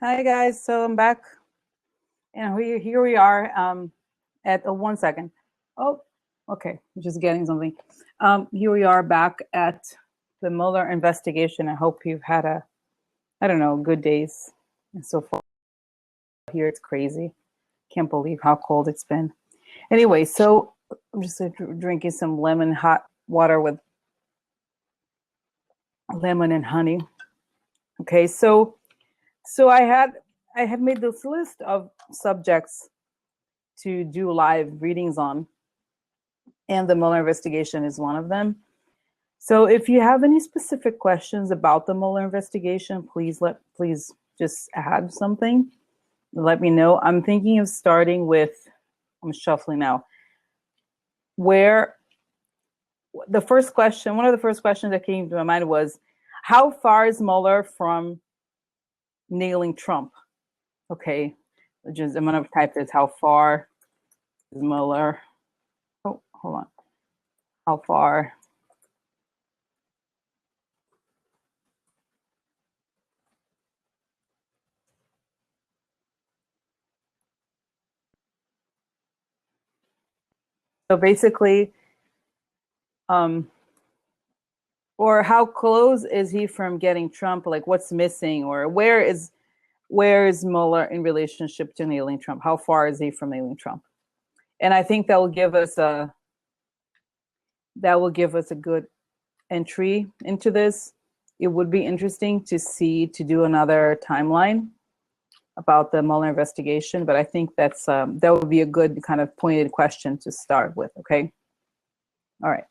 Hi guys, so I'm back, and here we are at 1 second. Oh, okay, I'm just getting something. Here we are back at the Mueller investigation. I hope you've had I don't know, good days. And so far here it's crazy. Can't believe how cold it's been. Anyway, so I'm just drinking some lemon hot water with lemon and honey. Okay, so I had made this list of subjects to do live readings on, and the Mueller investigation is one of them. So if you have any specific questions about the Mueller investigation, please just add something. Let me know. I'm thinking of starting with, I'm shuffling now, where one of the first questions that came to my mind was, how far is Mueller from nailing Trump? Okay, I'm gonna type this, how far is Mueller? Oh, hold on. How far? So basically, or how close is he from getting Trump? Like, what's missing, or where is Mueller in relationship to nailing Trump? How far is he from nailing Trump? And I think that will give us a good entry into this. It would be interesting to do another timeline about the Mueller investigation, but I think that would be a good kind of pointed question to start with. Okay. All right.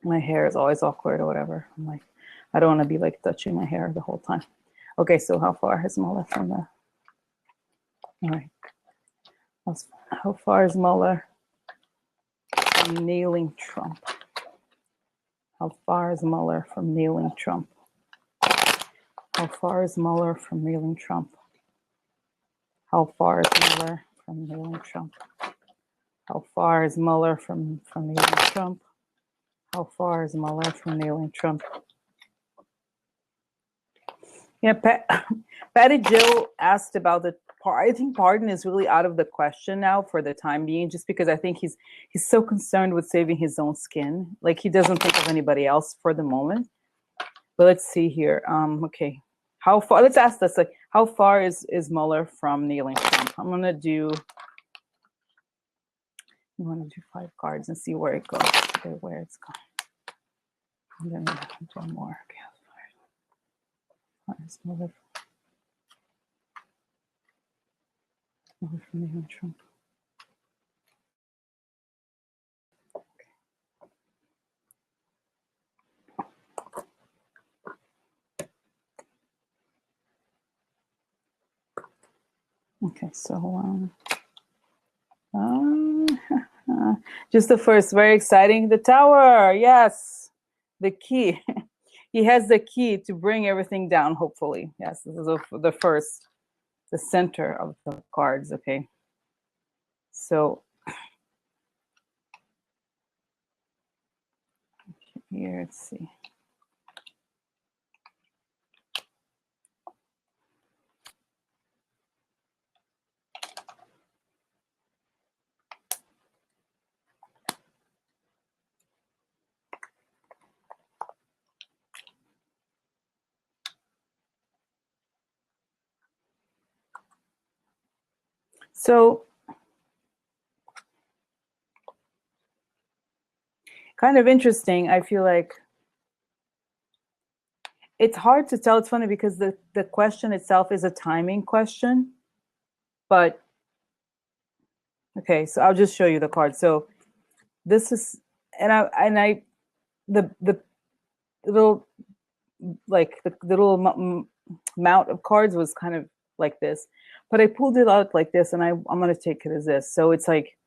My hair is always awkward or whatever. I'm like, I don't want to be like touching my hair the whole time. Okay, so how far is Mueller from the? All right. How far is Mueller from nailing Trump? How far is Mueller from nailing Trump? How far is Mueller from nailing Trump? How far is Mueller from nailing Trump? How far is Mueller from nailing Trump? How far is Mueller from nailing Trump? Yeah, Patty Jill asked about the I think pardon is really out of the question now for the time being, just because I think he's so concerned with saving his own skin. Like, he doesn't think of anybody else for the moment. But let's see here. Okay. How far, let's ask this, like, how far is Mueller from nailing Trump? I'm gonna do 5 cards and see where it goes. Okay, where it's gone. And then one more. Okay, how far is Mueller from nailing Trump? Okay, so just the first, very exciting. The tower, yes, the key. He has the key to bring everything down, hopefully. Yes, this is the first, the center of the cards. Okay, so here, let's see. So kind of interesting. I feel like it's hard to tell. It's funny because the question itself is a timing question, but okay, so I'll just show you the card. So this is, the little, like the little mount of cards was kind of like this, but I pulled it out like this, and I'm going to take it as this. So it's like,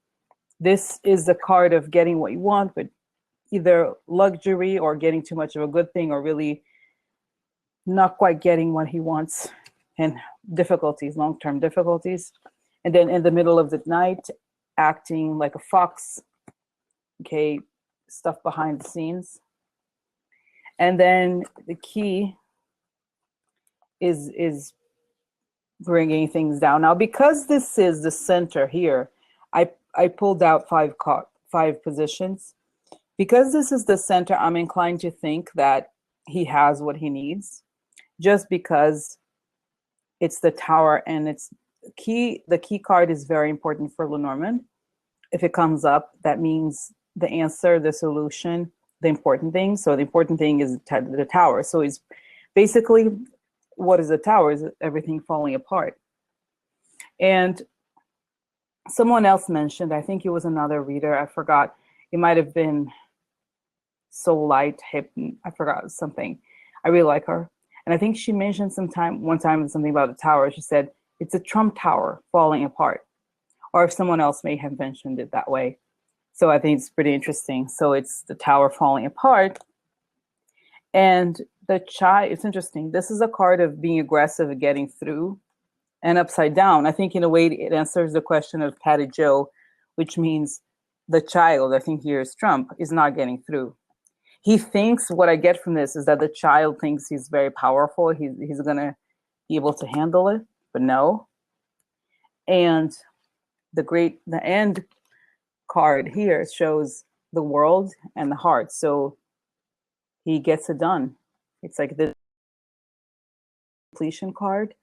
this is the card of getting what you want, but either luxury or getting too much of a good thing, or really not quite getting what he wants, and difficulties, long-term difficulties. And then in the middle of the night, acting like a fox. Okay, stuff behind the scenes. And then the key is bringing things down. Now, because this is the center here, I pulled out five positions. Because this is the center, I'm inclined to think that he has what he needs, just because it's the Tower and it's key. The key card is very important for Lenormand. If it comes up, that means the answer, the solution, the important thing. So the important thing is the Tower. So it's basically, what is the Tower? Is everything falling apart? And someone else mentioned, I think it was another reader, I forgot, it might have been Soul Light Hip, I forgot something. I really like her. And I think she mentioned one time something about the Tower. She said, it's a Trump Tower falling apart. Or if someone else may have mentioned it that way. So I think it's pretty interesting. So it's the Tower falling apart. And the Chai, it's interesting. This is a card of being aggressive and getting through. And upside down, I think in a way it answers the question of Patty Joe, which means the child, I think here is Trump, is not getting through. He thinks, what I get from this is that the child thinks he's very powerful. He's going to be able to handle it, but no. And the end card here shows the world and the heart. So he gets it done. It's like the completion card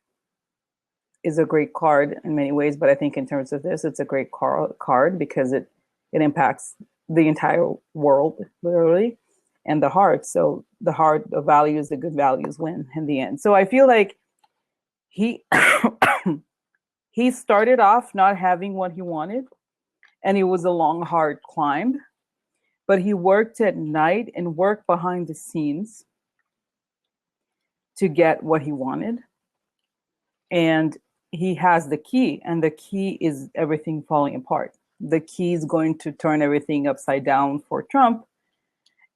is a great card in many ways, but I think in terms of this, it's a great card because it impacts the entire world, literally, and the heart. So the heart, the values, the good values win in the end. So I feel like he he started off not having what he wanted, and it was a long, hard climb, but he worked at night and worked behind the scenes to get what he wanted. And he has the key, and the key is everything falling apart. The key is going to turn everything upside down for Trump.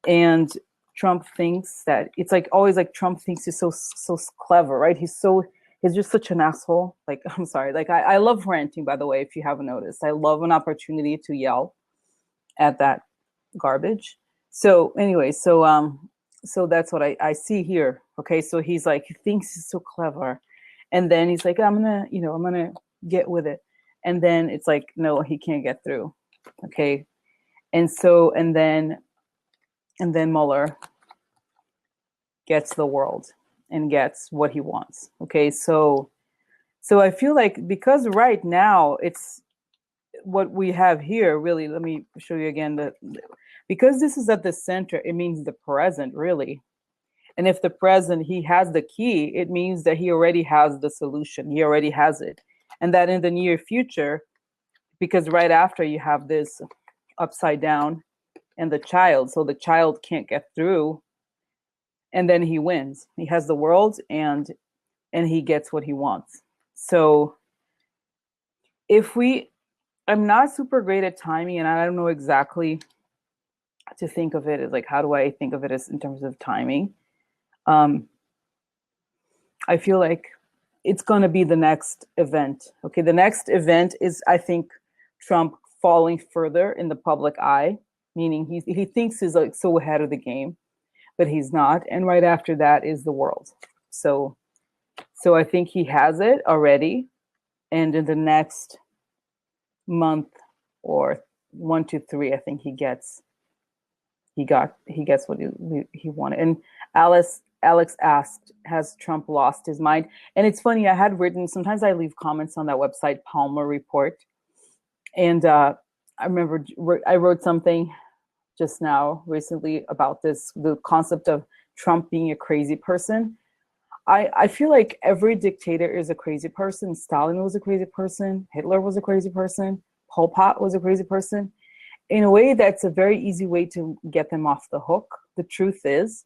And Trump thinks that it's like always like Trump thinks he's so clever, right? He's just such an asshole. Like, I'm sorry. Like, I love ranting, by the way, if you haven't noticed. I love an opportunity to yell at that garbage. So anyway, so that's what I see here. Okay, so he's like, he thinks he's so clever. And then he's like, I'm gonna get with it. And then it's like, no, he can't get through. Okay. And then Mueller gets the world and gets what he wants. Okay. So I feel like because right now it's what we have here, really, let me show you again because this is at the center, it means the present, really. And if the present, he has the key, it means that he already has the solution. He already has it. And that in the near future, because right after you have this upside down and the child, so the child can't get through, and then he wins. He has the world and he gets what he wants. So I'm not super great at timing, and I don't know exactly to think of it as like, how do I think of it as in terms of timing? I feel like it's going to be the next event. Okay, the next event is, I think, Trump falling further in the public eye, meaning he thinks he's like so ahead of the game, but he's not. And right after that is the world. So I think he has it already, and in the next month or 1 to 3, I think he gets what he wanted. And Alex asked, has Trump lost his mind? And it's funny, I had written, sometimes I leave comments on that website, Palmer Report. And I remember I wrote something just now recently about the concept of Trump being a crazy person. I feel like every dictator is a crazy person. Stalin was a crazy person. Hitler was a crazy person. Pol Pot was a crazy person. In a way, that's a very easy way to get them off the hook. The truth is,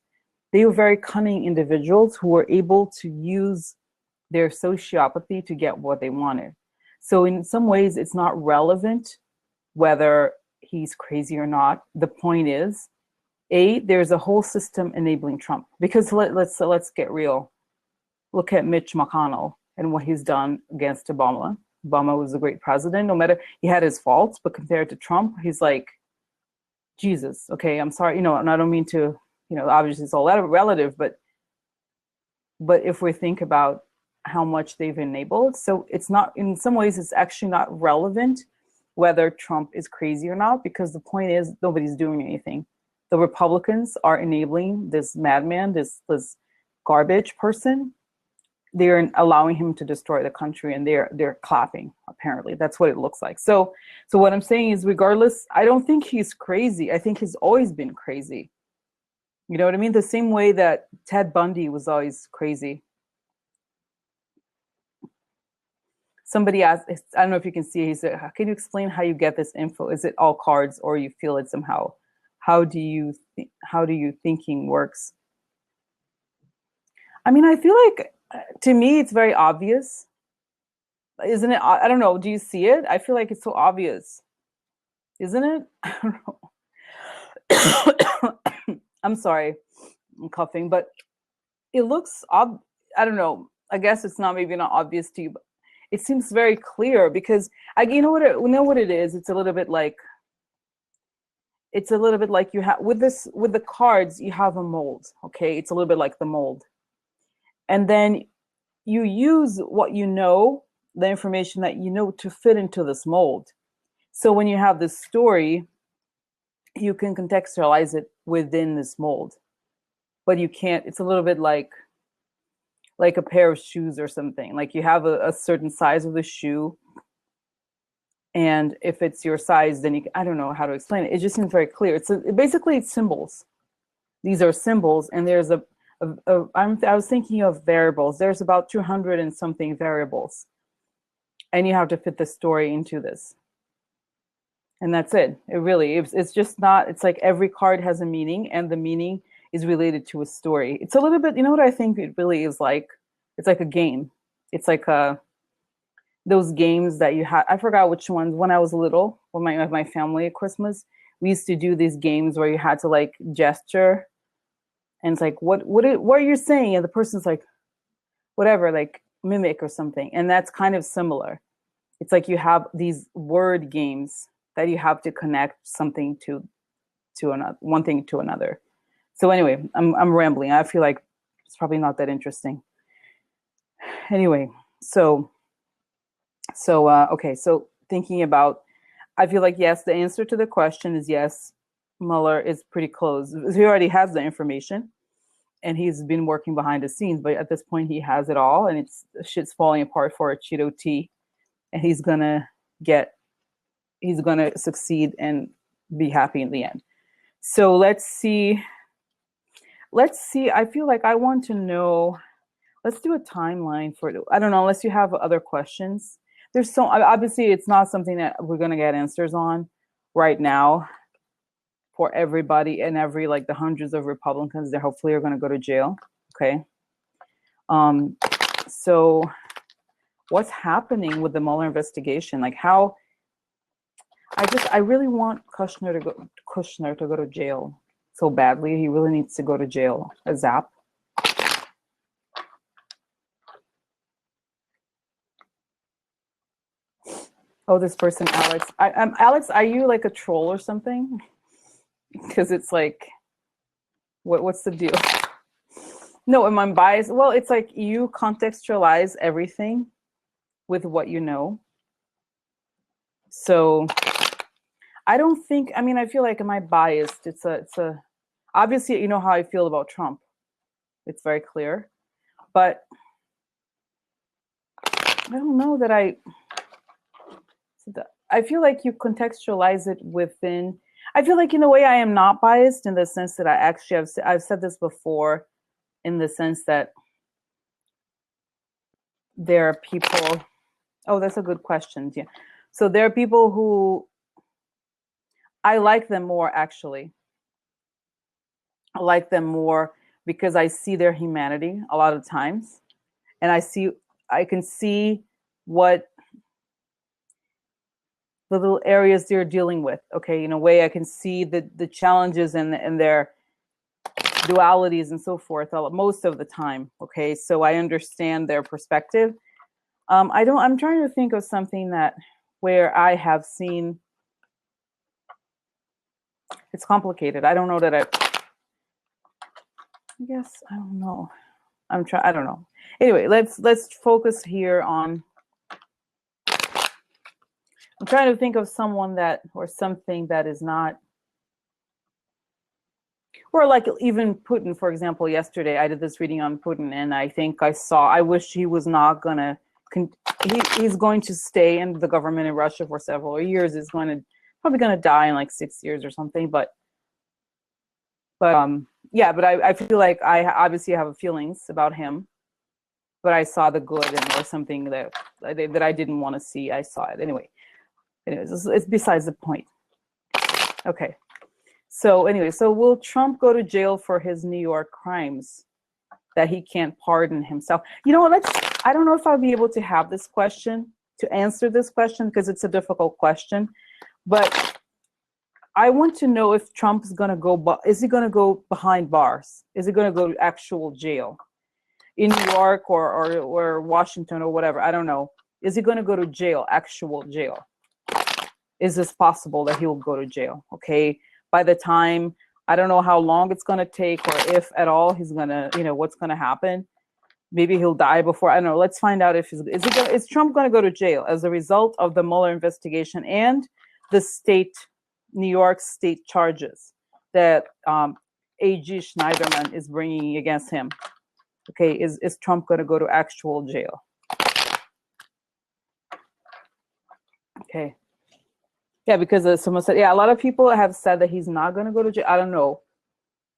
they were very cunning individuals who were able to use their sociopathy to get what they wanted. So in some ways, it's not relevant whether he's crazy or not. The point is, there's a whole system enabling Trump. Because let's get real. Look at Mitch McConnell and what he's done against Obama. Obama was a great president, no matter, he had his faults, but compared to Trump, he's like, Jesus, okay, I'm sorry, and I don't mean to, obviously it's all relative, but if we think about how much they've enabled. So it's not, in some ways, it's actually not relevant whether Trump is crazy or not, because the point is nobody's doing anything. The Republicans are enabling this madman, this garbage person. They're allowing him to destroy the country, and they're clapping. Apparently, that's what it looks like. So what I'm saying is, regardless, I don't think he's crazy. I think he's always been crazy. You know what I mean? The same way that Ted Bundy was always crazy. Somebody asked, I don't know if you can see, he said, can you explain how you get this info? Is it all cards, or you feel it somehow? How do you thinking works? I mean, I feel like, to me, it's very obvious. Isn't it? I don't know. Do you see it? I feel like it's so obvious. Isn't it? I don't know. I'm sorry. I'm coughing, but it looks I don't know. I guess it's maybe not obvious to you, but it seems very clear, because you know what it is? It's a little bit like you have with the cards, you have a mold, okay? It's a little bit like the mold. And then you use what you know, the information that you know, to fit into this mold. So when you have this story, you can contextualize it within this mold. But you can't, it's a little bit like a pair of shoes or something. Like you have a certain size of the shoe, and if it's your size, then I don't know how to explain it. It just seems very clear. Basically it's symbols. These are symbols, and there's I was thinking of variables. There's about 200 and something variables, and you have to fit the story into this. And that's it. It's just not, it's like every card has a meaning, and the meaning is related to a story. It's a little bit, you know what I think it really is like? It's like a game. It's like those games that you had. I forgot which ones. When I was little, with my family at Christmas, we used to do these games where you had to like gesture, and it's like, what are you saying? And the person's like, whatever, like mimic or something. And that's kind of similar. It's like you have these word games that you have to connect something to another, one thing to another. So anyway, I'm rambling. I feel like it's probably not that interesting. Anyway, okay, so thinking about, I feel like, yes, the answer to the question is yes, Mueller is pretty close. He already has the information, and he's been working behind the scenes, but at this point he has it all, and shit's falling apart for a Cheeto tea, and he's gonna succeed and be happy in the end. So let's see. I feel like I want to know, let's do a timeline for it. I don't know, unless you have other questions. There's obviously it's not something that we're going to get answers on right now for everybody, and like the hundreds of Republicans that hopefully are going to go to jail. Okay. So what's happening with the Mueller investigation? Like how, I really want Kushner to go to jail so badly. He really needs to go to jail. A zap. Oh, this person, Alex. Alex, are you like a troll or something? Because it's like, what's the deal? No, am I biased? Well, it's like you contextualize everything with what you know. So I don't think, I mean, I feel like, am I biased? It's a obviously, you know how I feel about Trump. It's very clear. But I don't know that I feel like you contextualize it within. I feel like in a way I am not biased, in the sense that I've said this before, in the sense that there are people. Oh, that's a good question. Yeah. So there are people who I like them more, actually. I like them more because I see their humanity a lot of times, and I can see what the little areas they're dealing with. Okay, in a way I can see the challenges and their dualities and so forth most of the time. Okay, so I understand their perspective. I'm trying to think of something where I have seen. It's complicated. I don't know that I guess, I don't know. I don't know. Anyway, let's focus here on. I'm trying to think of someone that or something that is not. Or like even Putin, for example, yesterday I did this reading on Putin, and I think I wish he was not gonna, he's going to stay in the government in Russia for several years. He's probably gonna die in like 6 years or something. But yeah, but I feel like I obviously have feelings about him, but I saw the good and or something that I didn't want to see. I saw it anyway. Anyways, it's besides the point. Okay. So anyway, so will Trump go to jail for his New York crimes that he can't pardon himself? You know what, I don't know if I'll be able to have this question, to answer this question, because it's a difficult question. But I want to know if Trump's going to go, is he going to go behind bars? Is he going to go to actual jail in New York or Washington or whatever? I don't know. Is he going to go to jail, actual jail? Is this possible that he will go to jail? Okay. By the time, I don't know how long it's going to take, or if at all he's going to, what's going to happen. Maybe he'll die before, I don't know. Let's find out if is Trump going to go to jail as a result of the Mueller investigation and the New York state charges that AG Schneiderman is bringing against him. Okay, is Trump going to go to actual jail? Okay. Yeah, because someone said, yeah, a lot of people have said that he's not going to go to jail. I don't know.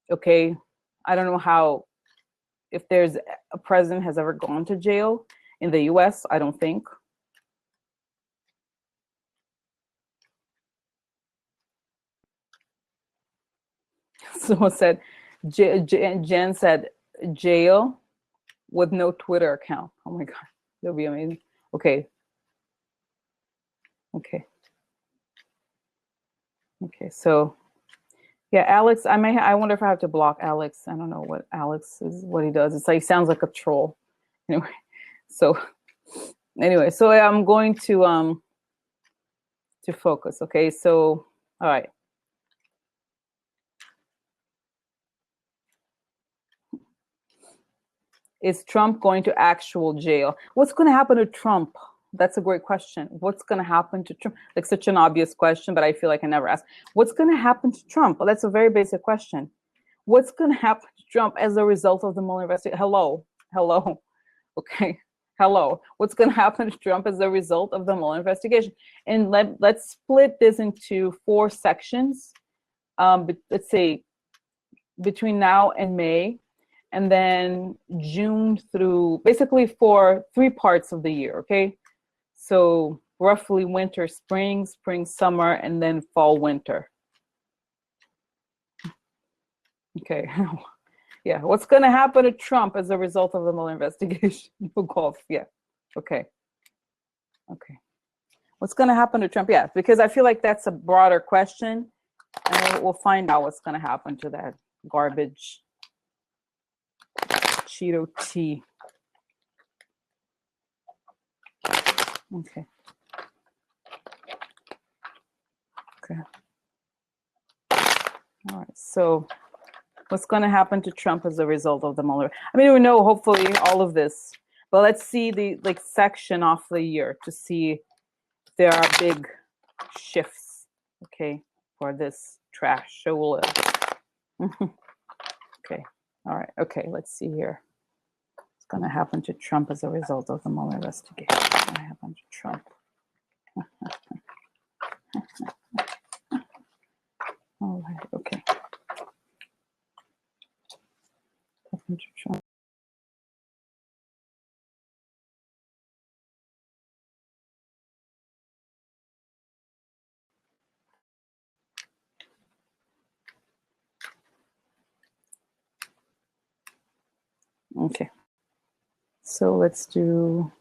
Okay. I don't know how, if there's a president has ever gone to jail in the US, I don't think. Someone said, Jen said, jail with no Twitter account. Oh my God, that'll be amazing. Okay. Okay. Okay, so yeah, Alex, I wonder if I have to block Alex. I don't know what Alex is, what he does. It's like, sounds like a troll. Anyway, so I'm going to focus. Okay, so all right. Is Trump going to actual jail? What's going to happen to Trump? That's a great question. What's going to happen to Trump? Like, such an obvious question, but I feel like I never asked. What's going to happen to Trump? Well, that's a very basic question. What's going to happen to Trump as a result of the Mueller investigation? Hello. Okay. Hello. What's going to happen to Trump as a result of the Mueller investigation? And let's split this into 4 sections. Let's say between now and May, and then June through basically for 3 parts of the year. Okay. So roughly winter, spring, summer, and then fall, winter. Okay. Yeah. What's going to happen to Trump as a result of the Mueller investigation? Golf. Yeah. Okay. Okay. What's going to happen to Trump? Yeah, because I feel like that's a broader question, and we'll find out what's going to happen to that garbage Cheeto tea. Okay. Okay. All right. So what's going to happen to Trump as a result of the Mueller? I mean, we know hopefully all of this, but let's see the section off the year to see if there are big shifts, okay, for this trash. So we'll, okay. All right. Okay. Let's see here. What's going to happen to Trump as a result of the Mueller investigation? What's going to happen to Trump? All right. Okay. Happen to Trump. Okay. So let's do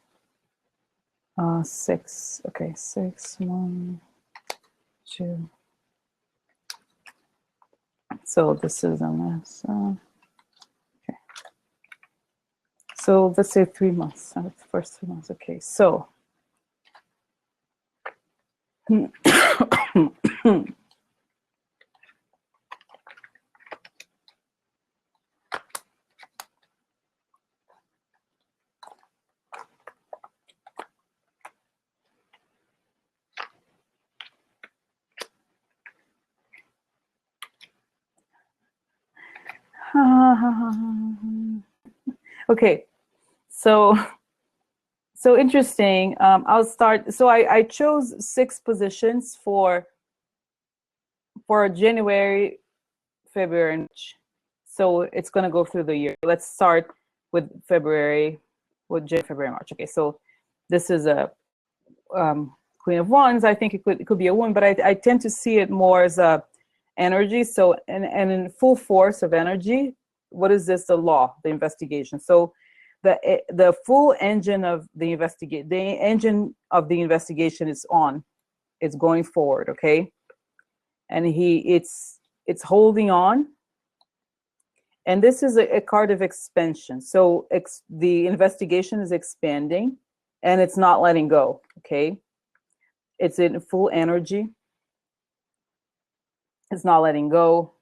6. Okay, 6, 1, 2. So this is on this. Okay. So let's say 3 months. The first 3 months. Okay. So. Okay, so interesting. I'll start. So I chose 6 positions for January, February, and March. So it's going to go through the year. Let's start with February, with January, February, March. Okay, so this is a Queen of Wands. I think it could be a woman, but I tend to see it more as a energy. So and in full force of energy. What is this? The law, the investigation. So the full engine of the engine of the investigation is on. It's going forward. Okay, and it's holding on. And this is a card of expansion. So the investigation is expanding and it's not letting go, okay? It's in full energy. It's not letting go.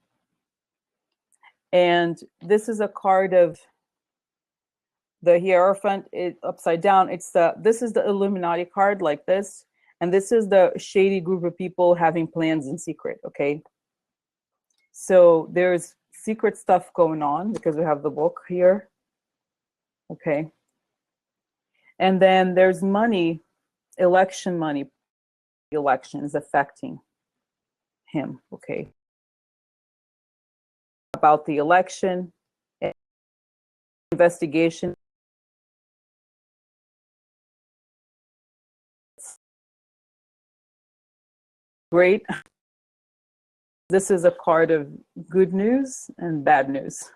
And this is a card of the Hierophant, upside down. This is the Illuminati card, like this. And this is the shady group of people having plans in secret, okay? So there's secret stuff going on because we have the book here. Okay. And then there's money, election money. Elections affecting him. Okay. About the election, investigation. Great. This is a card of good news and bad news.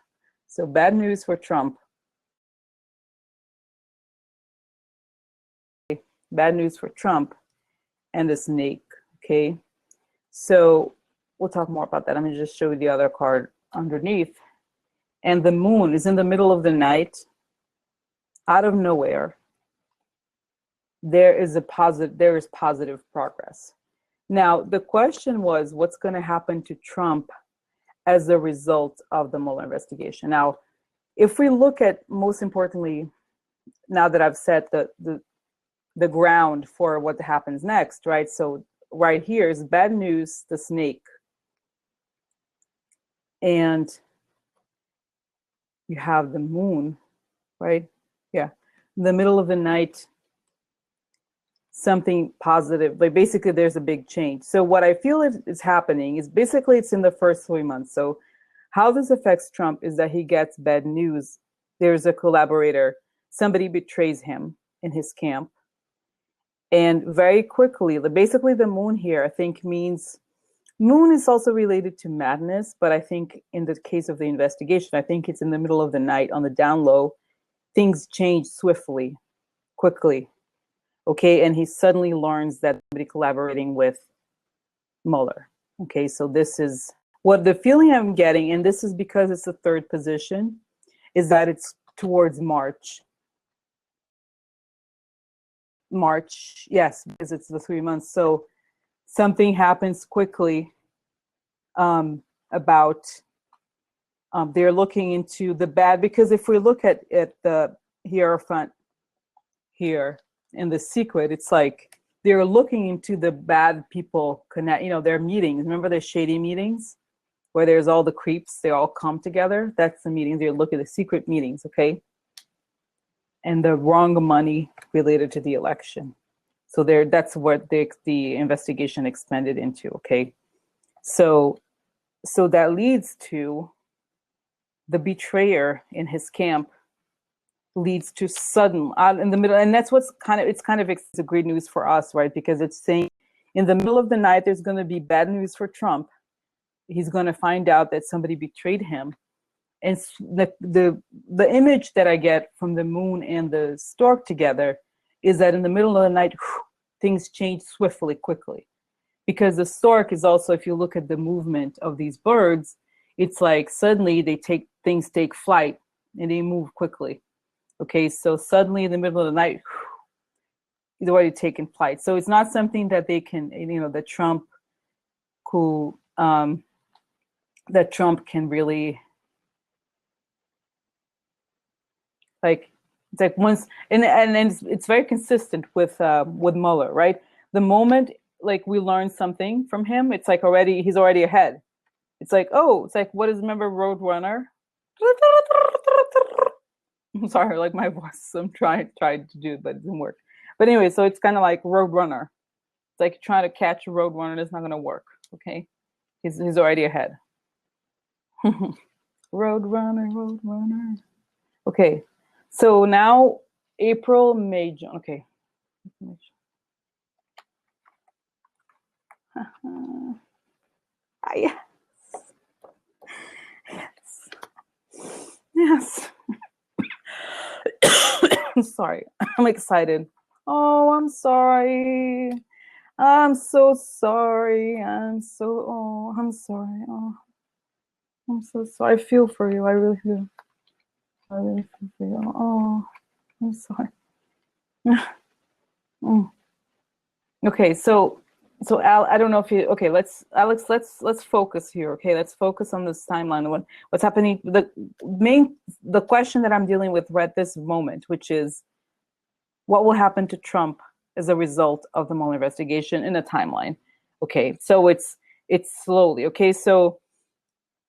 So bad news for Trump. Bad news for Trump and the snake. Okay. So we'll talk more about that. I'm going to just show you the other card underneath. And the moon is in the middle of the night, out of nowhere. There is positive progress. Now, the question was, what's going to happen to Trump as a result of the Mueller investigation? Now, if we look at, most importantly, now that I've set the ground for what happens next, right? So right here is bad news, the snake. And you have the moon, right? Yeah. In the middle of the night, something positive, like basically there's a big change. So what I feel is happening is basically it's in the first 3 months. So how this affects Trump is that he gets bad news. There's a collaborator, somebody betrays him in his camp. And very quickly, basically the moon here, I think means, moon is also related to madness, but I think in the case of the investigation, I think it's in the middle of the night on the down low, things change swiftly, quickly. Okay, and he suddenly learns that somebody collaborating with Mueller. Okay, so this is what the feeling I'm getting, and this is because it's the third position, is that it's towards March. March, yes, because it's the 3 months. So something happens quickly about they're looking into the bad, because if we look at the Hierophant here in the secret, it's like they're looking into the bad people their meetings. Remember the shady meetings where there's all the creeps, they all come together? That's the meetings. They're looking at the secret meetings, okay? And the wrong money related to the election. So that's what the investigation expanded into, okay? So that leads to the betrayer in his camp leads to sudden out in the middle, and that's it's a great news for us, right? Because it's saying in the middle of the night there's going to be bad news for Trump. He's going to find out that somebody betrayed him, and the image that I get from the moon and the stork together is that in the middle of the night, things change swiftly, quickly, because the stork is also, if you look at the movement of these birds, it's like suddenly things take flight and they move quickly. Okay, so suddenly in the middle of the night, he's already taken flight. So it's not something that they can, that Trump can really, it's like once, and it's very consistent with Mueller, right? The moment we learn something from him, it's like he's already ahead. It's like, remember Roadrunner? I'm sorry, like my voice, I'm tried to do it, but it didn't work. But anyway, so it's kind of like Roadrunner. It's like trying to catch a Roadrunner, it's not going to work. Okay, he's already ahead. Roadrunner, Roadrunner. Okay, so now April, May, June. Okay. Yes. Yes. I'm sorry. I'm excited. Oh, I'm sorry. I'm so sorry. I'm sorry. Oh, I'm so sorry. I feel for you. I really do. I really feel for you. Oh, I'm sorry. Mm. Okay, so Al, I don't know if you, okay, Alex, let's focus here. Okay, let's focus on this timeline. What's happening? The question that I'm dealing with right this moment, which is what will happen to Trump as a result of the Mueller investigation in a timeline. Okay, so it's slowly. Okay, so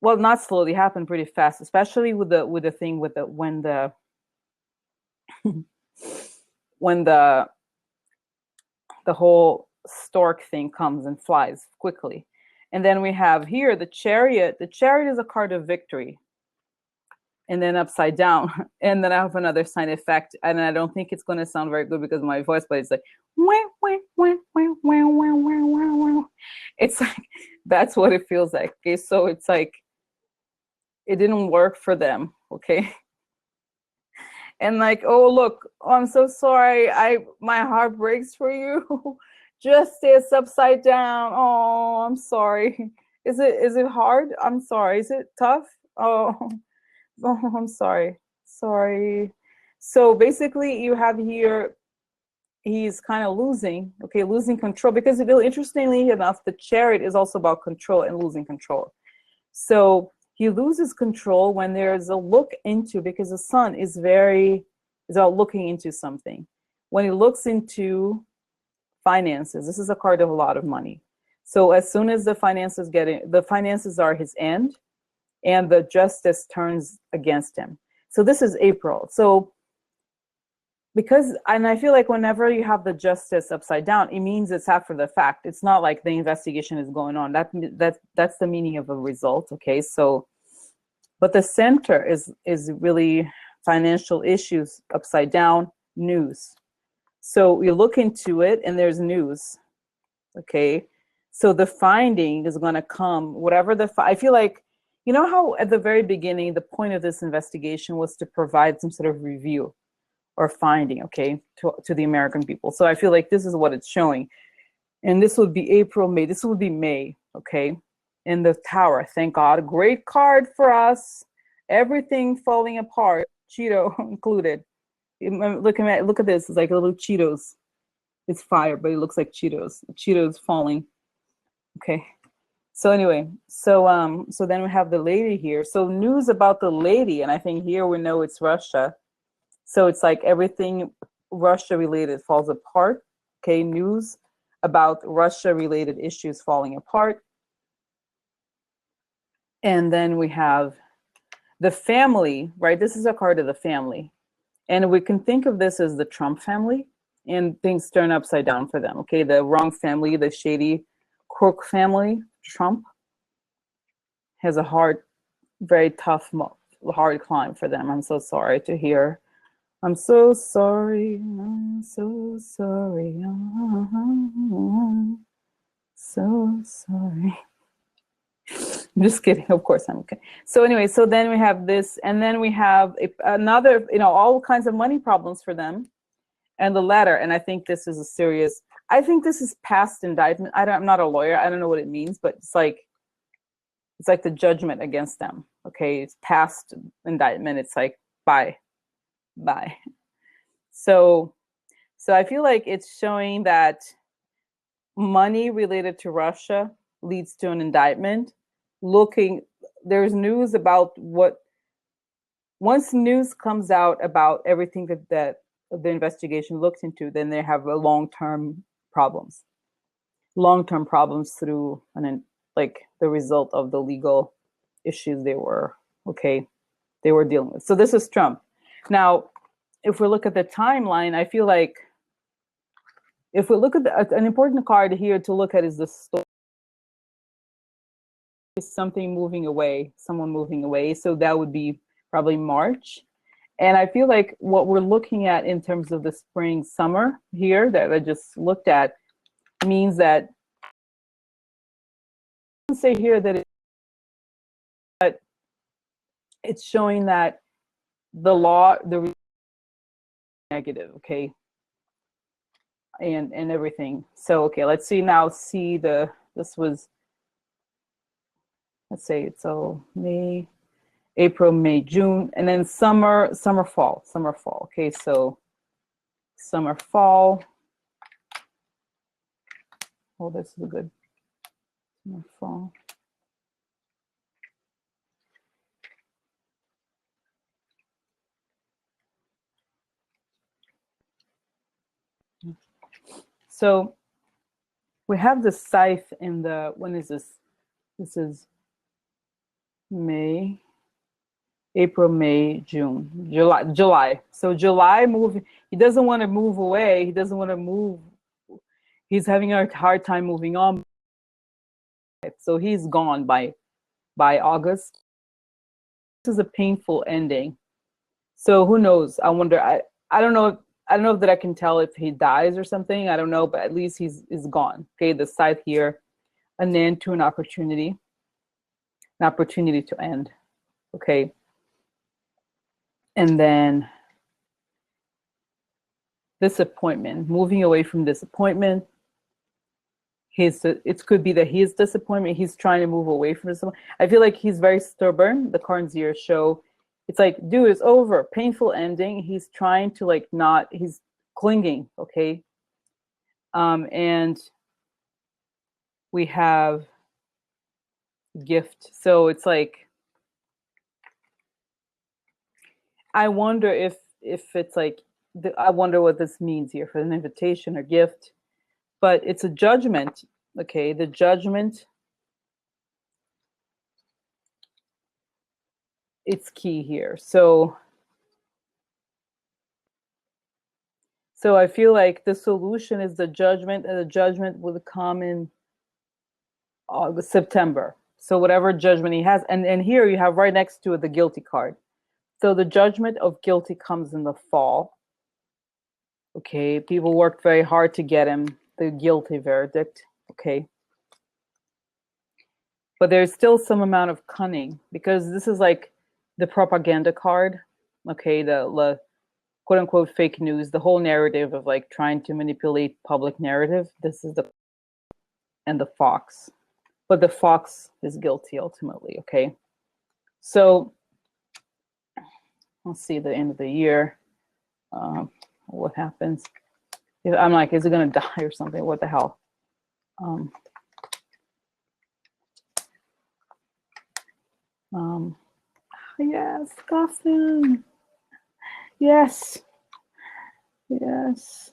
well, not slowly, happened pretty fast, especially with the thing with the when the when the whole stork thing comes and flies quickly. And then we have here the chariot. The chariot is a card of victory. And then upside down. And then I have another sign effect. And I don't think it's going to sound very good because of my voice, but it's like, wah, wah, wah, wah, wah, wah, wah, wah, wah. It's like, that's what it feels like. Okay, so it's like, it didn't work for them. Okay. And like, oh, look, oh, I'm so sorry. My heart breaks for you. Justice upside down. Oh, I'm sorry. Is it hard? I'm sorry. Is it tough? Oh, oh, I'm sorry. Sorry. So basically you have here, he's kind of losing, okay, losing control, because interestingly enough, the chariot is also about control and losing control. So he loses control when there's a look into, because the sun is about looking into something. When he looks into finances, this is a card of a lot of money. So as soon as the finances are his end, and the justice turns against him. So this is April. So and I feel like whenever you have the justice upside down, it means it's after the fact. It's not like the investigation is going on. That's the meaning of a result. Okay, so, but the center is really financial issues upside down, news. So you look into it and there's news. Okay, so the finding is going to come, whatever I feel like, you know how at the very beginning, the point of this investigation was to provide some sort of review or finding, okay, to the American people. So I feel like this is what it's showing. And this would be April, May. This would be May, okay? In the Tower, thank God. Great card for us. Everything falling apart, Cheeto included. Look at this. It's like a little Cheetos. It's fire, but it looks like Cheetos. Cheetos falling. Okay. So anyway, so then we have the lady here. So news about the lady, and I think here we know it's Russia. So it's like everything Russia related falls apart. Okay, news about Russia related issues falling apart. And then we have the family, right? This is a card of the family. And we can think of this as the Trump family, and things turn upside down for them. Okay, the wrong family, the shady crook family, Trump, has a hard, very tough, hard climb for them. I'm so sorry to hear. I'm so sorry. I'm so sorry. I'm so sorry. I'm just kidding. Of course I'm okay. So anyway, so then we have this, and then we have another, all kinds of money problems for them, and the letter. And I think this is I think this is past indictment. I'm not a lawyer. I don't know what it means, but it's like the judgment against them. Okay, it's past indictment. It's like bye. So I feel like it's showing that money related to Russia leads to an indictment. There's news about once news comes out about everything that the investigation looked into, then they have long-term problems through like the result of the legal issues they were dealing with. So this is Trump. Now, if we look at the timeline, I feel like if we look at an important card here to look at is the story. Is something moving away, someone moving away. So that would be probably March. And I feel like what we're looking at in terms of the spring, summer here that I just looked at means that I can say here that but it's showing that the negative, okay, and everything. So okay, let's see now. This was, let's say it's May, April, May, June, and then summer, fall. Okay, so summer, fall. Oh, this is a good summer, fall. So we have the scythe in the, when is this? This is May, April, May, June, July. So July moving, he doesn't want to move away. He doesn't want to move. He's having a hard time moving on. So he's gone by August. This is a painful ending. So who knows? I wonder, I don't know. I don't know if that I can tell if he dies or something. I don't know, but at least he's gone. Okay, the scythe here, an end to an opportunity to end. Okay. And then disappointment, moving away from disappointment. It could be that his disappointment, he's trying to move away from disappointment. I feel like he's very stubborn. The cards here show it's like, dude, it's over, painful ending. He's trying to like not, he's clinging, okay? And we have gift. So it's like, I wonder if it's like, I wonder what this means here for an invitation or gift, but it's a judgment. Okay, the judgment, it's key here. So I feel like the solution is the judgment, and the judgment will come in August, September. So whatever judgment he has, and here you have right next to it the guilty card. So the judgment of guilty comes in the fall. Okay, people worked very hard to get him the guilty verdict. Okay. But there's still some amount of cunning, because this is like the propaganda card. Okay, the quote unquote fake news, the whole narrative of like trying to manipulate public narrative. This is and the fox. But the fox is guilty ultimately, okay? So let's see the end of the year. What happens? I'm like, is it gonna die or something? What the hell? Yes, coffin. Yes. Yes.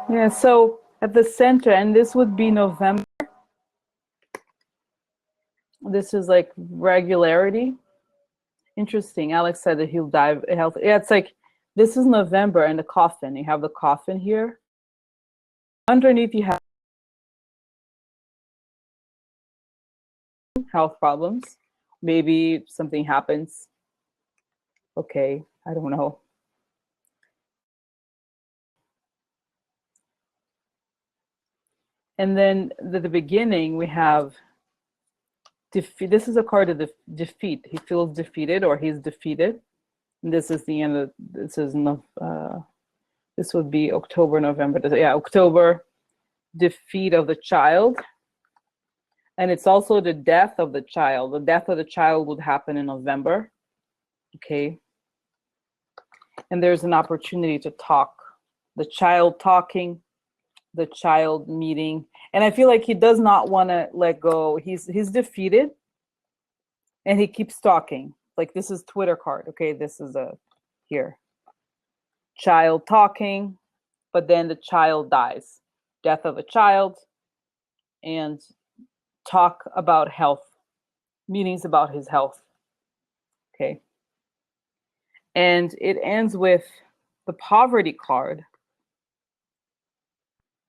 Yeah, so at the center, and this would be November. This is like regularity. Interesting. Alex said that he'll die health. Yeah, it's like this is November and the coffin. You have the coffin here. Underneath you have health problems. Maybe something happens. Okay, I don't know. And then at the beginning we have defeat. This is a card of the defeat. He feels defeated, or he's defeated. And this is the end of, this is this would be October, November. Yeah, October, defeat of the child. And it's also the death of the child. The death of the child would happen in November. Okay. And there's an opportunity to talk. The child talking, the child meeting. And I feel like he does not want to let go. He's defeated and he keeps talking. Like this is Twitter card. Okay, this is here. Child talking, but then the child dies. Death of a child, and talk about health, meetings about his health. Okay. And it ends with the poverty card.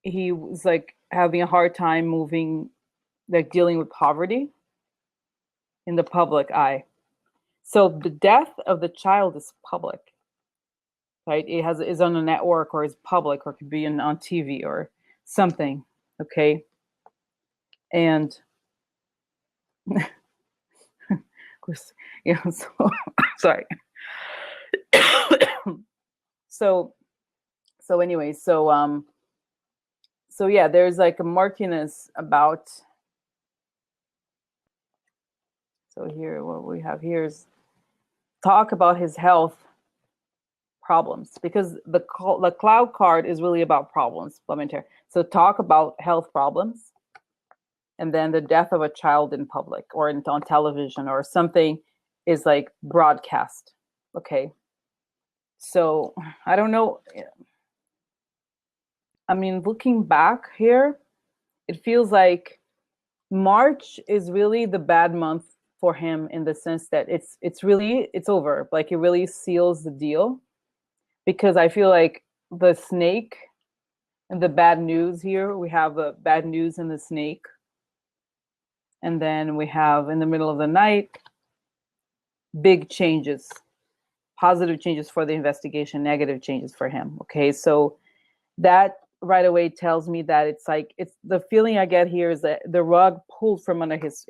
He was like having a hard time moving, like dealing with poverty in the public eye. So the death of the child is public, right? It is on a network or is public or could be on TV or something. Okay. And of course, so sorry. so anyway, so yeah, there's like a murkiness about. So here, what we have here is talk about his health problems, because the cloud card is really about problems. So talk about health problems, and then the death of a child in public or on television or something is like broadcast. Okay. So I don't know. I mean, looking back here, it feels like March is really the bad month for him, in the sense that it's over. Like it really seals the deal, because I feel like the snake and the bad news here, we have the bad news and the snake. And then we have in the middle of the night, big changes, positive changes for the investigation, negative changes for him. Okay. So that right away tells me that it's the feeling I get here is that the rug pulled from under his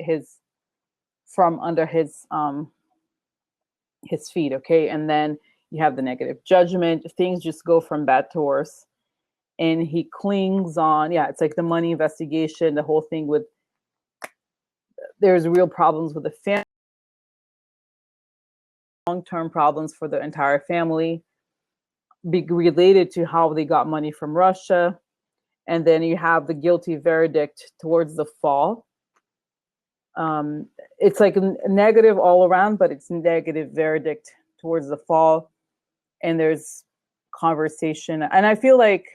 feet. Okay. And then you have the negative judgment. Things just go from bad to worse. And he clings on. Yeah. It's like the money investigation, the whole thing with, there's real problems with the family, long-term problems for the entire family, related to how they got money from Russia. And then you have the guilty verdict towards the fall. It's like a negative all around, but it's negative verdict towards the fall. And there's conversation. And I feel like,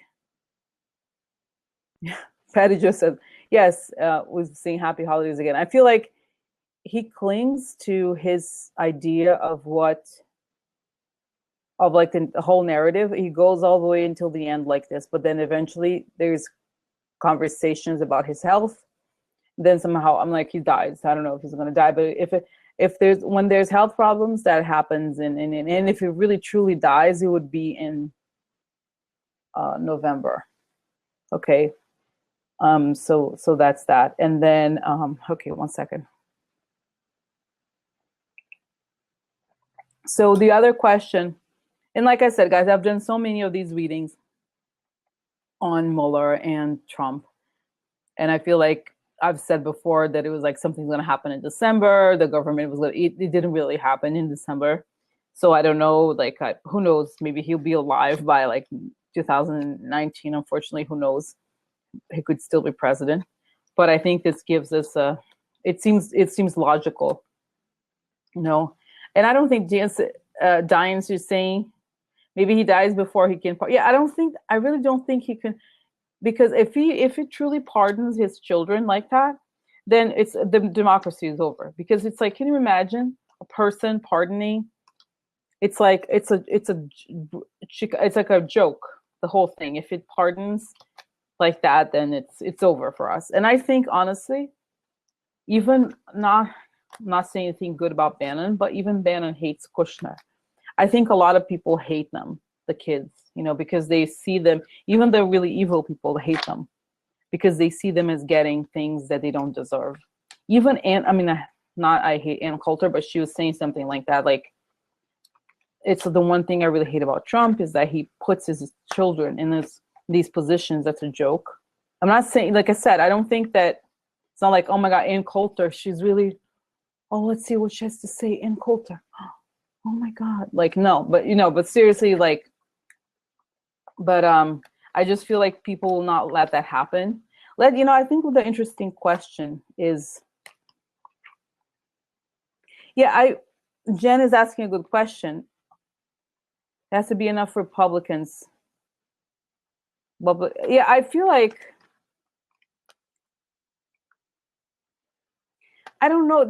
Patty just said, yes, was saying happy holidays again. I feel like he clings to his idea of like the whole narrative. He goes all the way until the end like this, but then eventually there's conversations about his health. Then somehow I'm like, he dies. I don't know if he's going to die, but when there's health problems, that happens. And if he really truly dies, it would be in November. Okay. So that's that. And then, okay, 1 second. So the other question, and like I said, guys, I've done so many of these readings on Mueller and Trump. And I feel like I've said before that it was like something's going to happen in December. The government was it didn't really happen in December. So I don't know, like, who knows? Maybe he'll be alive by like 2019. Unfortunately, who knows? He could still be president. But I think this gives us it seems logical, you know. And I don't think Diane's just saying maybe he dies before he can. Yeah, I really don't think he can. Because if he truly pardons his children like that, then the democracy is over. Because it's like, can you imagine a person pardoning? It's like it's like a joke, the whole thing. If it pardons like that, then it's over for us. And I think honestly, even not saying anything good about Bannon, but even Bannon hates Kushner. I think a lot of people hate them, the kids, you know, because they see them, even the really evil people hate them because they see them as getting things that they don't deserve. Even I hate Ann Coulter, but she was saying something like that. Like, it's the one thing I really hate about Trump is that he puts his children in these positions. That's a joke. I'm not saying, like I said, I don't think that it's not like, oh my God, Ann Coulter, she's really, oh, let's see what she has to say, Ann Coulter. Oh my God. Like, no, but seriously, like, but I just feel like people will not let that happen. I think the interesting question is, Jen is asking a good question. There has to be enough Republicans. But yeah, I feel like, I don't know.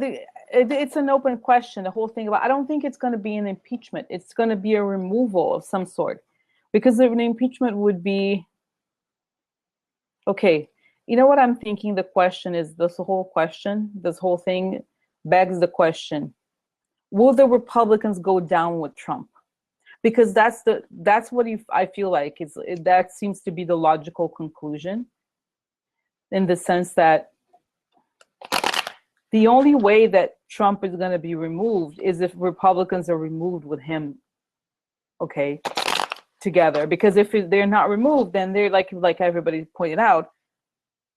it's an open question. The whole thing about, I don't think it's going to be an impeachment. It's going to be a removal of some sort, because an impeachment would be, okay, you know what I'm thinking? The question is, this whole thing begs the question, will the Republicans go down with Trump? Because that's what I feel like that seems to be the logical conclusion, in the sense that the only way that Trump is going to be removed is if Republicans are removed with him, okay, together. Because if they're not removed, then they're like everybody pointed out,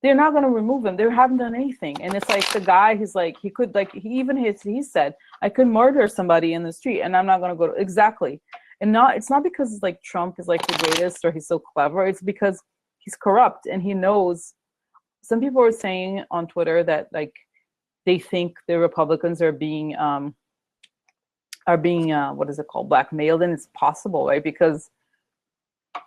they're not going to remove him. They haven't done anything. And it's like the guy, he's like, he could, like, he said, I could murder somebody in the street and I'm not going to go to, exactly. And it's not because it's like Trump is like the greatest or he's so clever. It's because he's corrupt and he knows. Some people are saying on Twitter that, like, they think the Republicans are being what is it called, blackmailed, and it's possible, right? Because,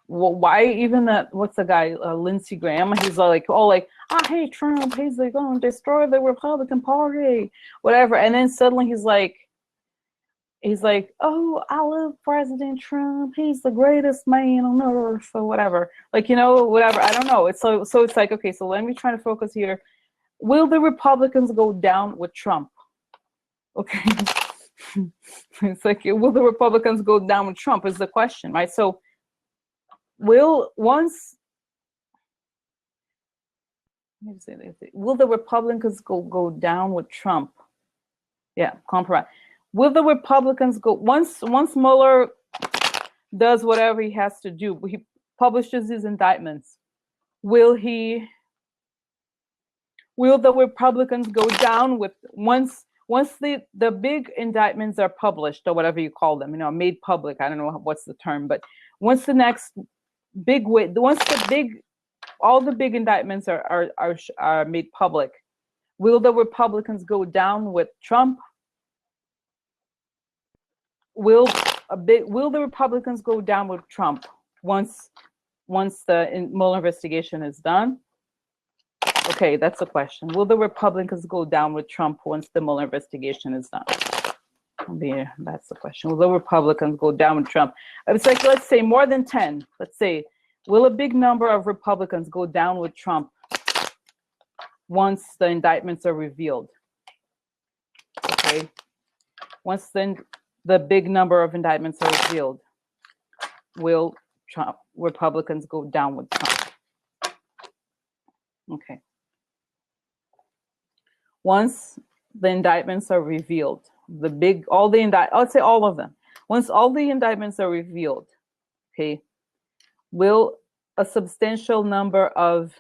well, why even that? What's the guy, Lindsey Graham? He's like, oh, like, I hate Trump. He's like, oh, destroy the Republican Party, whatever. And then suddenly he's like, oh, I love President Trump. He's the greatest man on earth, or whatever. Like, whatever. I don't know. It's so it's like, okay, so let me try to focus here. Will the Republicans go down with Trump? Okay. It's like, will the Republicans go down with Trump is the question, right? So will the Republicans go down with Trump? Yeah, compromise. Will the Republicans go, once Mueller does whatever he has to do, he publishes his indictments, will the Republicans go down with, once the big indictments are published, or whatever you call them, made public, I don't know what's the term, but once the next big all the big indictments are made public, will the Republicans go down with Trump? Will the Republicans go down with Trump once the Mueller investigation is done? Okay, that's the question. Will the Republicans go down with Trump once the Mueller investigation is done? That's the question. Will the Republicans go down with Trump? It's like, let's say more than 10. Let's say, will a big number of Republicans go down with Trump once the indictments are revealed? Okay. Once the big number of indictments are revealed, will Republicans go down with Trump? Okay. Once the indictments are revealed, I'll say all of them. Once all the indictments are revealed, okay, will a substantial number of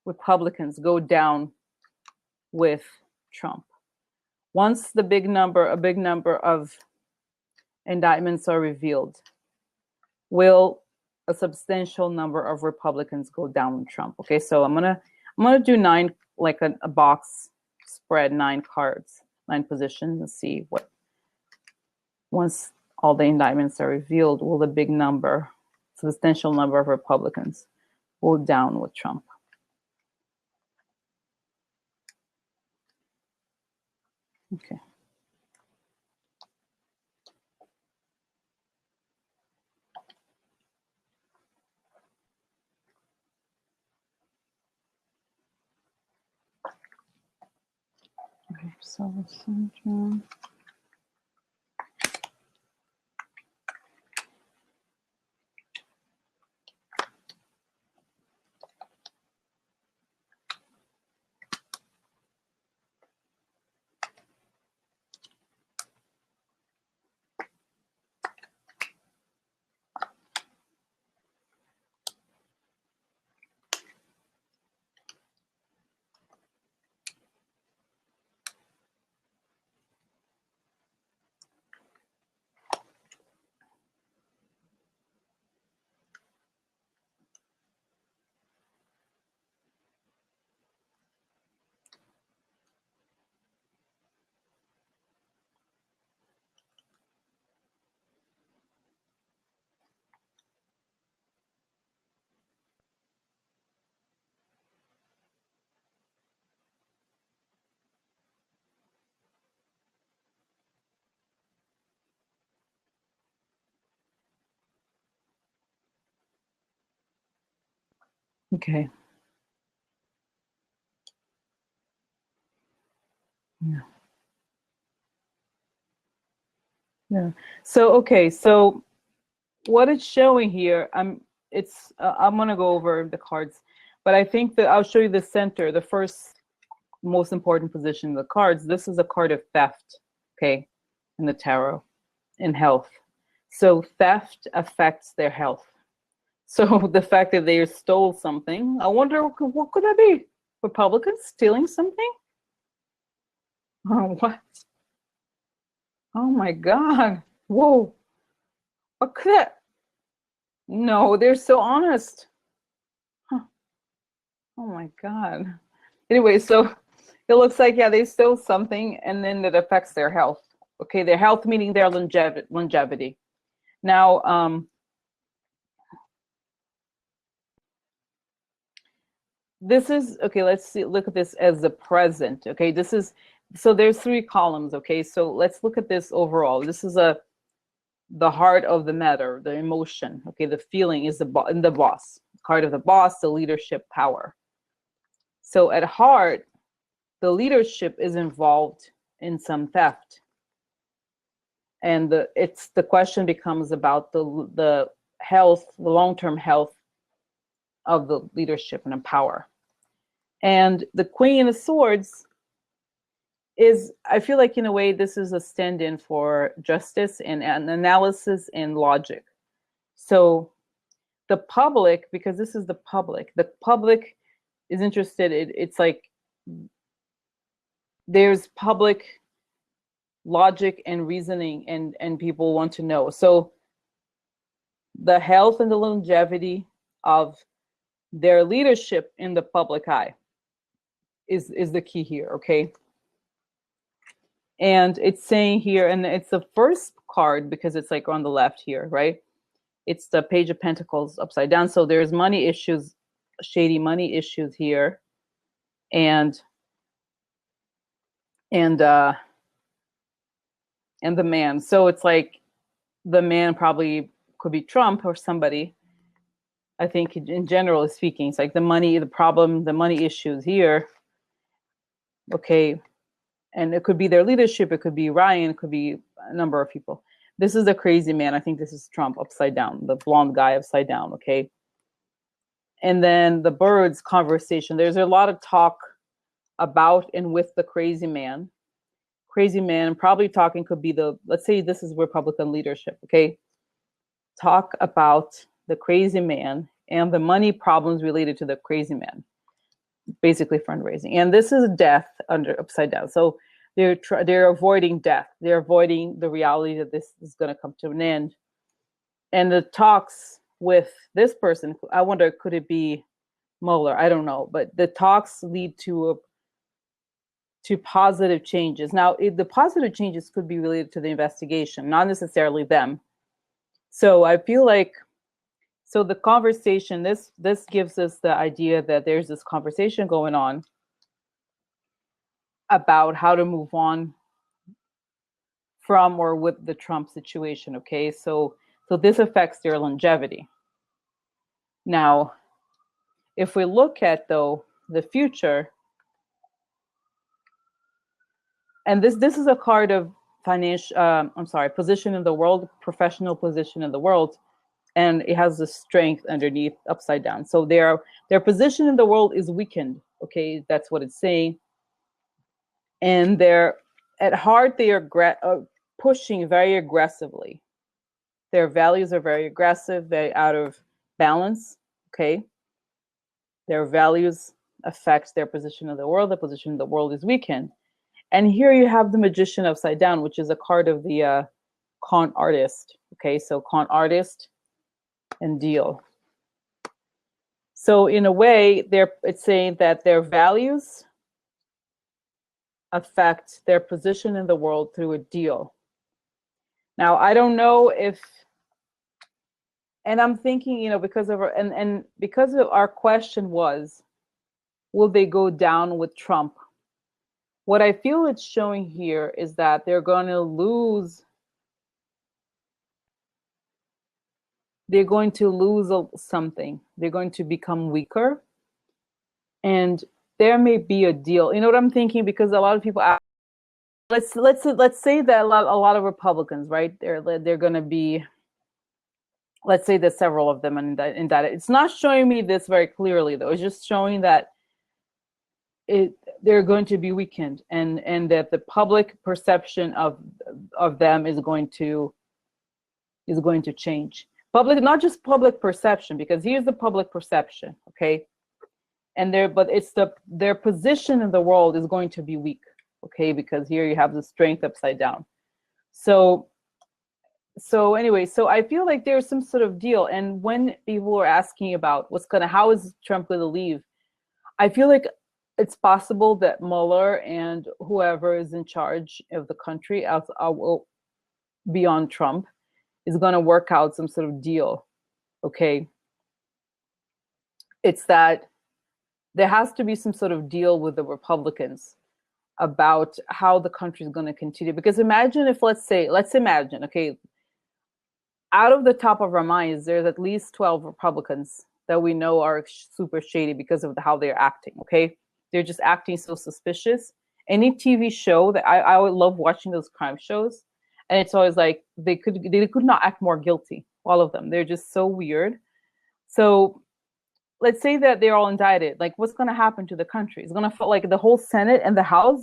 Republicans go down with Trump? Once a big number of indictments are revealed, will a substantial number of Republicans go down with Trump? Okay, so I'm gonna do 9, like a box spread, 9 cards, 9 positions, and see what, once all the indictments are revealed, will the substantial number of Republicans go down with Trump? Okay. Okay, so Okay. Yeah. Yeah. So, okay. So what it's showing here, I'm going to go over the cards, but I think that I'll show you the center, the first most important position of the cards. This is a card of theft, okay, in the tarot, in health. So theft affects their health. So the fact that they stole something, I wonder what could that be? Republicans stealing something? Oh, what? Oh my God. Whoa. What could that? No, they're so honest. Huh. Oh my God. Anyway, so it looks like, yeah, they stole something and then it affects their health. Okay, their health meaning their longevity. Now, this is, okay, let's see, look at this as the present. Okay, this is, so there's 3 columns. Okay, so let's look at this overall. This is the heart of the matter, the emotion. Okay, the feeling is the boss, card of the boss, the leadership power. So at heart, the leadership is involved in some theft, and the question becomes about the health, the long-term health of the leadership and the power. And the Queen of Swords is, I feel like in a way this is a stand-in for justice and analysis and logic. So the public, because this is the public is interested. It's like there's public logic and reasoning, and people want to know. So the health and the longevity of their leadership in the public eye is the key here. Okay, and it's saying here, and it's the first card because it's like on the left here, right? It's the Page of Pentacles upside down. So there's money issues, shady money issues here, and the man. So it's like the man probably could be Trump or somebody. I think in general speaking, it's like the money, the problem, the money issues here. Okay, and it could be their leadership. It could be Ryan. It could be a number of people. This is a crazy man. I think this is Trump upside down, the blonde guy upside down. Okay. And then the birds conversation. There's a lot of talk about and with the crazy man. Crazy man probably talking could be let's say this is Republican leadership. Okay. Talk about the crazy man and the money problems related to the crazy man. Basically fundraising. And this is death upside down. So they're avoiding death. They're avoiding the reality that this is going to come to an end. And the talks with this person, I wonder, could it be Mueller? I don't know. But the talks lead to positive changes. Now, the positive changes could be related to the investigation, not necessarily them. So I feel like, so the conversation, this gives us the idea that there's this conversation going on about how to move on from or with the Trump situation. Okay, so this affects their longevity. Now, if we look at though the future, and this is a card of financial, position in the world, professional position in the world, and it has the strength underneath upside down. So their position in the world is weakened. Okay, that's what it's saying. And they're at heart, they are pushing very aggressively. Their values are very aggressive, very out of balance. Okay, their values affect their position in the world. The position in the world is weakened. And here you have the Magician upside down, which is a card of the con artist. Okay, so con artist and deal. So in a way, it's saying that their values affect their position in the world through a deal. Now, I don't know if, and I'm thinking, because of because of our question was, will they go down with Trump? What I feel it's showing here is that they're going to lose they're going to lose something. They're going to become weaker, and there may be a deal. You know what I'm thinking? Because a lot of people ask, let's say that a lot of Republicans, right? They're going to be, let's say that several of them indicted. It's not showing me this very clearly, though. It's just showing that they're going to be weakened, and that the public perception of them is going to change. Public, not just public perception, because here's the public perception, okay? And their position in the world is going to be weak, okay? Because here you have the strength upside down. So anyway, so I feel like there's some sort of deal. And when people are asking about how is Trump going to leave, I feel like it's possible that Mueller and whoever is in charge of the country beyond Trump is going to work out some sort of deal, okay? It's that there has to be some sort of deal with the Republicans about how the country is going to continue. Because imagine if, let's imagine, okay, out of the top of our minds, there's at least 12 Republicans that we know are super shady because of how they're acting, okay? They're just acting so suspicious. Any TV show that I would love watching those crime shows, and it's always like they could not act more guilty. All of them, they're just so weird. So let's say that they're all indicted. Like, what's going to happen to the country? It's going to feel like the whole Senate and the House.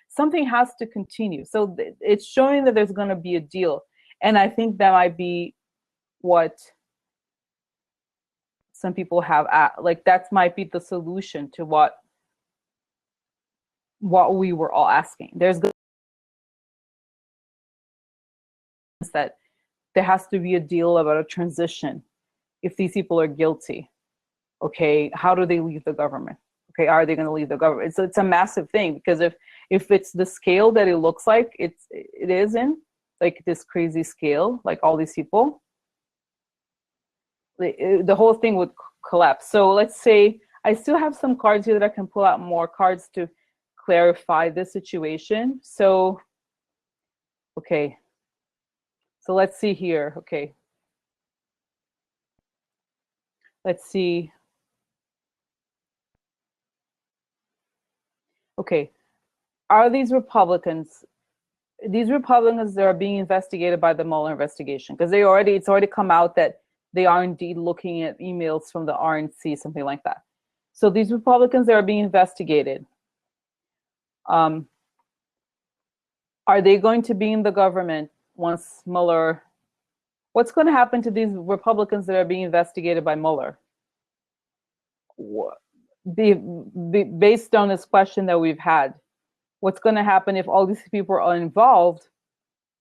Something has to continue. So it's showing that there's going to be a deal, and I think that might be what some people have that might be the solution to what we were all asking. There's that there has to be a deal about a transition if these people are guilty. Okay, how do they leave the government? Okay, are they going to leave the government? It's a massive thing, because if it's the scale that it looks like it is in, like this crazy scale, like all these people, the whole thing would collapse. So let's say I still have some cards here that I can pull out more cards to clarify this situation. So, okay. So let's see here. Okay. Let's see. Okay. Are these Republicans that are being investigated by the Mueller investigation? Because it's already come out that they are indeed looking at emails from the RNC, something like that. So these Republicans that are being investigated, are they going to be in the government once Mueller? What's going to happen to these Republicans that are being investigated by Mueller? Based on this question that we've had, what's going to happen if all these people are involved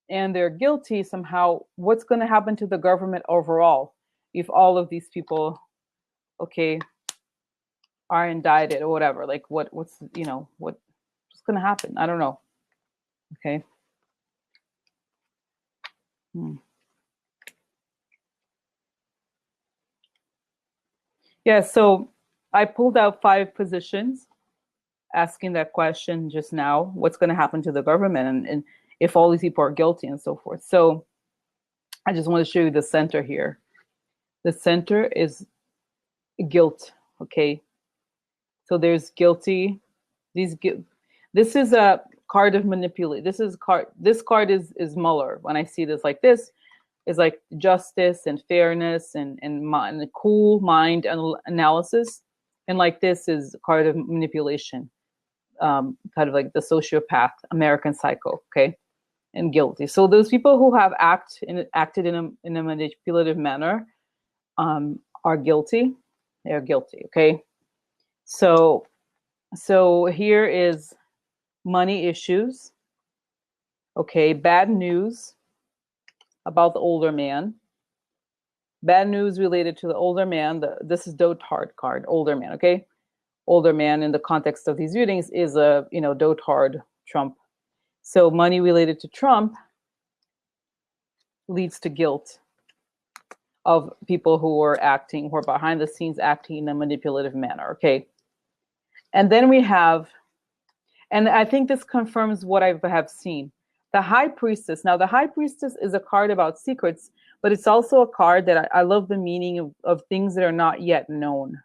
and they're guilty somehow? What's going to happen to the government overall if all of these people, okay, are indicted or whatever? Like what's going to happen? I don't know. Okay. Yeah, so I pulled out 5 positions asking that question just now. What's going to happen to the government and if all these people are guilty and so forth? So I just want to show you the center here. The center is guilt, okay? So there's guilty. This is a card of manipulate. This card is Mueller. When I see this like this, is like justice and fairness and a cool mind analysis. And like this is a card of manipulation, kind of like the sociopath, American Psycho, okay? And guilty. So those people who have acted in a manipulative manner are guilty. They're guilty, okay? So here is money issues, okay? Bad news about the older man. Bad news related to the older man. This is Dotard card, older man, okay? Older man in the context of these readings is a, Dotard Trump. So money related to Trump leads to guilt of people who are behind the scenes acting in a manipulative manner, okay? And then we have, and I think this confirms what I have seen. The High Priestess. Now, the High Priestess is a card about secrets, but it's also a card that I love the meaning of things that are not yet known,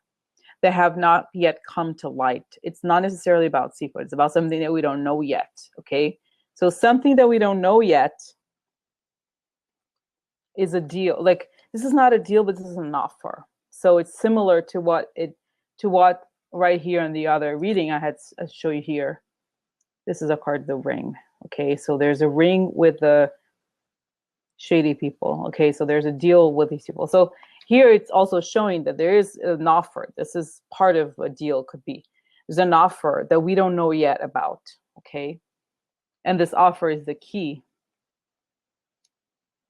that have not yet come to light. It's not necessarily about secrets. It's about something that we don't know yet, okay? So something that we don't know yet is a deal. Like, this is not a deal, but this is an offer. So it's similar to what right here in the other reading I had show you here. This is a card, the Ring. Okay, so there's a ring with the shady people. Okay, so there's a deal with these people. So here it's also showing that there is an offer. This is part of a deal, could be. There's an offer that we don't know yet about. Okay, and this offer is the key.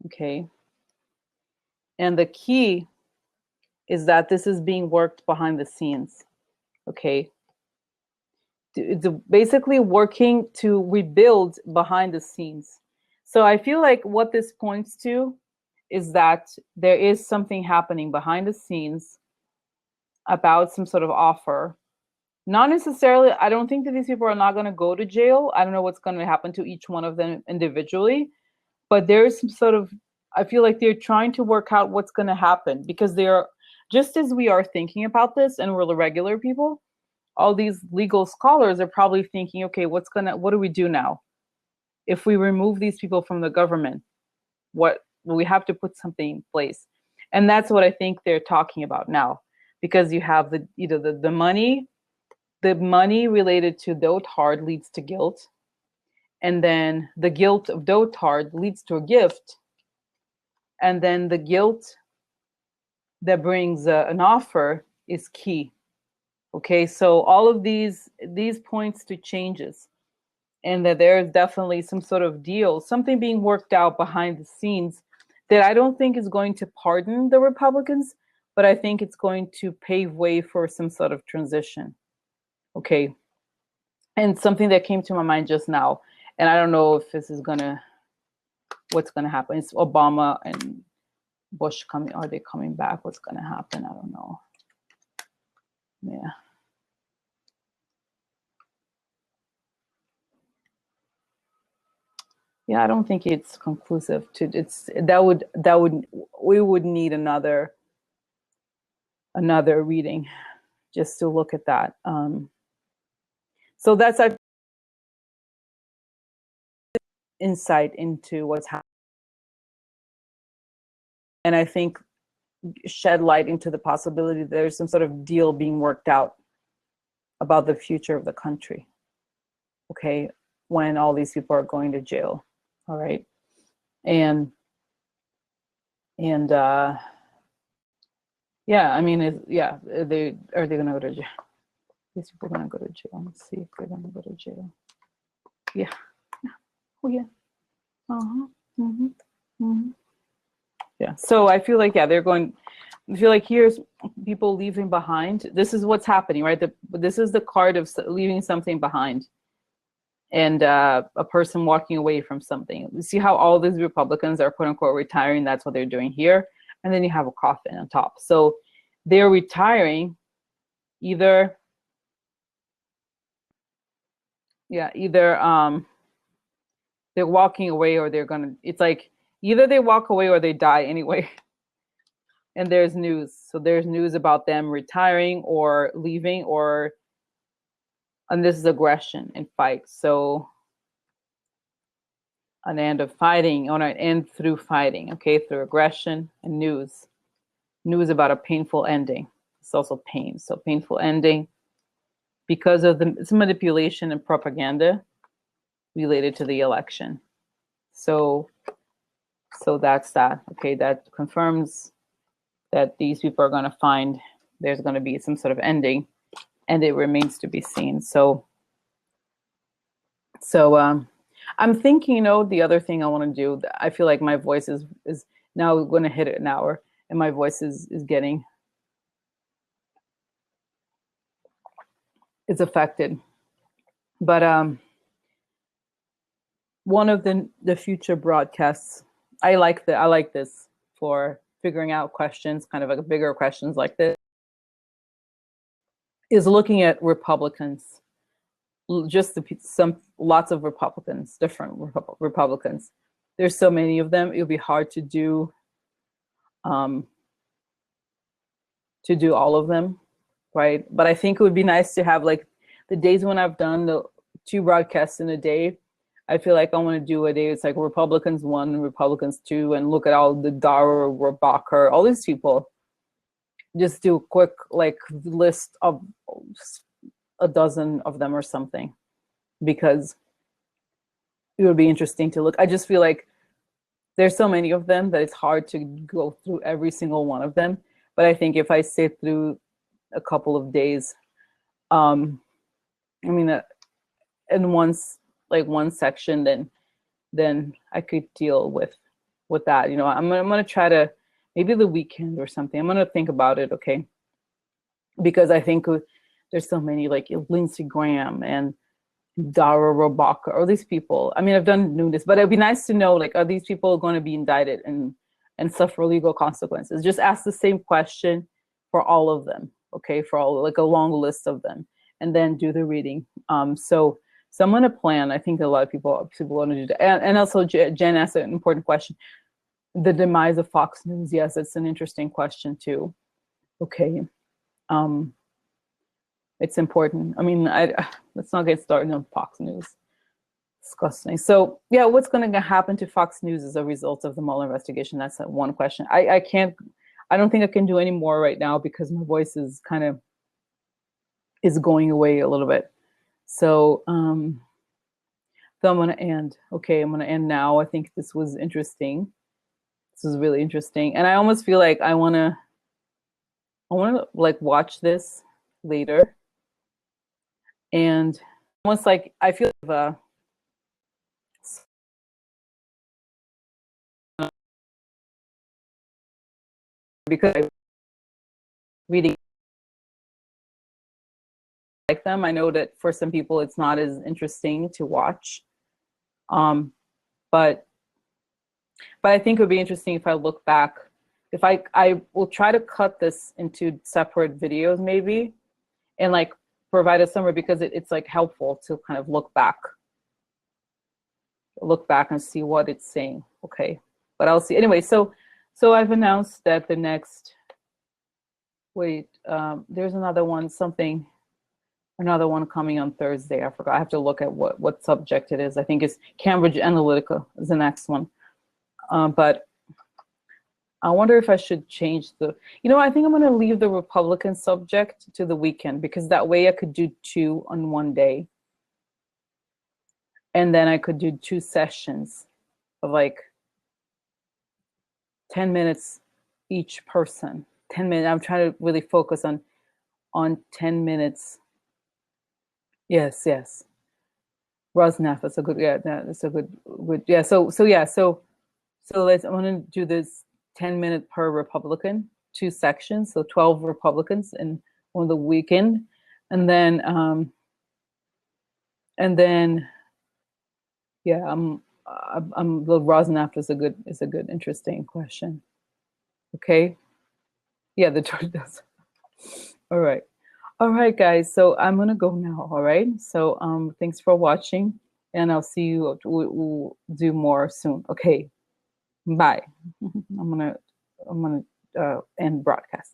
Okay, and the key is that this is being worked behind the scenes. Okay, it's basically working to rebuild behind the scenes. So I feel like what this points to is that there is something happening behind the scenes about some sort of offer. Not necessarily, I don't think that these people are not going to go to jail. I don't know what's going to happen to each one of them individually, but there's some sort of, I feel like they're trying to work out what's going to happen, because they're, just as we are thinking about this and we're the regular people, all these legal scholars are probably thinking, okay, what do we do now? If we remove these people from the government, we have to put something in place. And that's what I think they're talking about now, because you have the money related to dotard leads to guilt. And then the guilt of dotard leads to a gift. And then the guilt that brings an offer is key. Okay, so all of these points to changes, and that there is definitely some sort of deal, something being worked out behind the scenes that I don't think is going to pardon the Republicans, but I think it's going to pave way for some sort of transition. Okay, and something that came to my mind just now, and I don't know if this is what's gonna happen. It's Obama and Bush coming. Are they coming back? What's gonna happen? I don't know. Yeah. Yeah, I don't think it's conclusive to we would need another reading just to look at that. So that's our insight into what's happening. And I think shed light into the possibility that there's some sort of deal being worked out about the future of the country. Okay, when all these people are going to jail. All right. And yeah, I mean, are they gonna go to jail? These people are gonna go to jail. Let's see if they're gonna go to jail. Yeah. Oh yeah. Yeah. So I feel like, yeah, I feel like here's people leaving behind. This is what's happening, right? This is the card of leaving something behind, and a person walking away from something. You see how all these Republicans are quote unquote retiring? That's what they're doing here. And then you have a coffin on top. So they're retiring either they're walking away, or it's like either they walk away or they die anyway. And there's news. So there's news about them retiring or leaving, and this is aggression and fight. So an end of fighting, or an end through fighting, okay, through aggression and news about a painful ending. It's also pain. So painful ending because of it's manipulation and propaganda related to the election. So that's that. Okay, that confirms that these people are going to find there's going to be some sort of ending, and it remains to be seen. So I'm thinking, the other thing I want to do, I feel like my voice is now going to hit an hour, and my voice is getting, it's affected. But one of the future broadcasts, I like this for figuring out questions, kind of like bigger questions like this, is looking at Republicans, just lots of Republicans, different Republicans. There's so many of them. It'll be hard to do all of them, right? But I think it would be nice to have like the days when I've done the 2 broadcasts in a day. I feel like I want to do a day. It's like Republicans 1, Republicans 2, and look at all the Dara, Robacher, all these people. Just do a quick like list of a dozen of them or something, because it would be interesting to look. I just feel like there's so many of them that it's hard to go through every single one of them. But I think if I sit through a couple of days, I mean, in one section, then I could deal with that. You know, I'm gonna try to, maybe the weekend or something. I'm gonna think about it, okay? Because I think there's so many, like Lindsey Graham and Dara Robacher, all these people. I mean, I've done this, but it'd be nice to know, like, are these people going to be indicted and suffer legal consequences? Just ask the same question for all of them, okay? For all, like a long list of them, and then do the reading. So I'm going to plan. I think a lot of people want to do that. And also, Jen asked an important question. The demise of Fox News. Yes, it's an interesting question too. Okay. It's important. I mean, let's not get started on Fox News. Disgusting. So yeah, what's going to happen to Fox News as a result of the Mueller investigation? That's one question. I don't think I can do any more right now because my voice is going away a little bit. So I'm going to end. Okay, I'm going to end now. I think this was interesting. This was really interesting, and I almost feel like I want to like watch this later, and almost like I feel because I really like them. I know that for some people it's not as interesting to watch, but I think it would be interesting if I look back. If I will try to cut this into separate videos maybe, and like provide a summary, because it's like helpful to kind of look back and see what it's saying. Okay, but I'll see anyway. So I've announced that the next, wait, there's another one coming on Thursday. I forgot. I have to look at what subject it is. I think it's Cambridge Analytica is the next one. But I wonder if I should change I think I'm going to leave the Republican subject to the weekend, because that way I could do 2 on one day. And then I could do 2 sessions of like 10 minutes each person. 10 minutes. I'm trying to really focus on 10 minutes. Yes. Rosneft, that's a good, yeah, that's a good, yeah. So I'm going to do this 10-minute per Republican, 2 sections, so 12 Republicans on the weekend, and then yeah, the Rosneft is a good interesting question. Okay, yeah, the church does. All right, guys. So I'm gonna go now. All right. So thanks for watching, and I'll see you. We'll do more soon. Okay. Bye. I'm gonna end broadcast.